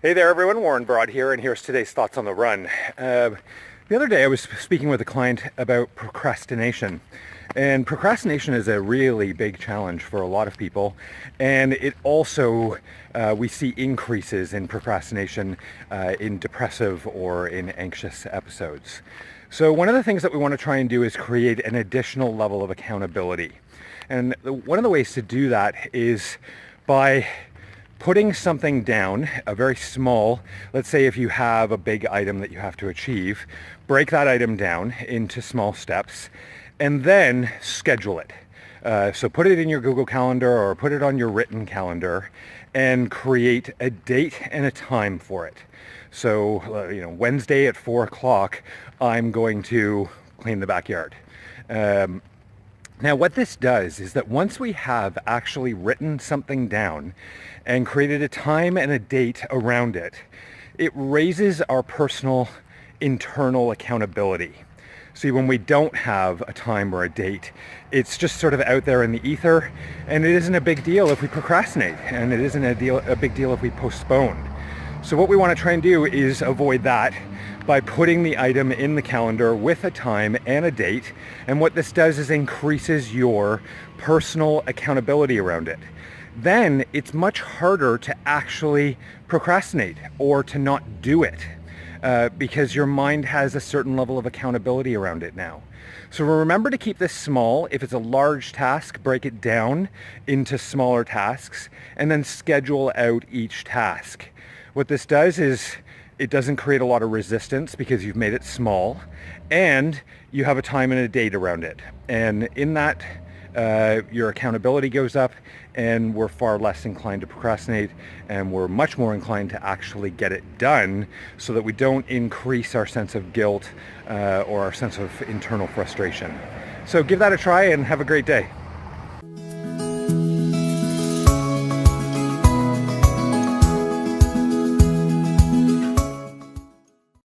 Hey there everyone, Warren Broad here, and here's today's Thoughts on the Run. The other day I was speaking with a client about procrastination. And procrastination is a really big challenge for a lot of people. And it also, we see increases in procrastination in depressive or in anxious episodes. So one of the things that we want to try and do is create an additional level of accountability. And one of the ways to do that is by putting something down, a very small, let's say if you have a big item that you have to achieve, break that item down into small steps and then schedule it. So put it in your Google Calendar or put it on your written calendar and create a date and a time for it. So, Wednesday at 4 o'clock, I'm going to clean the backyard. Now, what this does is that once we have actually written something down and created a time and a date around it, it raises our personal internal accountability. See, when we don't have a time or a date, it's just sort of out there in the ether, and it isn't a big deal if we procrastinate, and it isn't a big deal if we postpone. So what we want to try and do is avoid that by putting the item in the calendar with a time and a date. And what this does is increases your personal accountability around it. Then it's much harder to actually procrastinate or to not do it because your mind has a certain level of accountability around it now. So remember to keep this small. If it's a large task, break it down into smaller tasks and then schedule out each task. What this does is it doesn't create a lot of resistance because you've made it small and you have a time and a date around it. And in that, your accountability goes up and we're far less inclined to procrastinate and we're much more inclined to actually get it done so that we don't increase our sense of guilt or our sense of internal frustration. So give that a try and have a great day.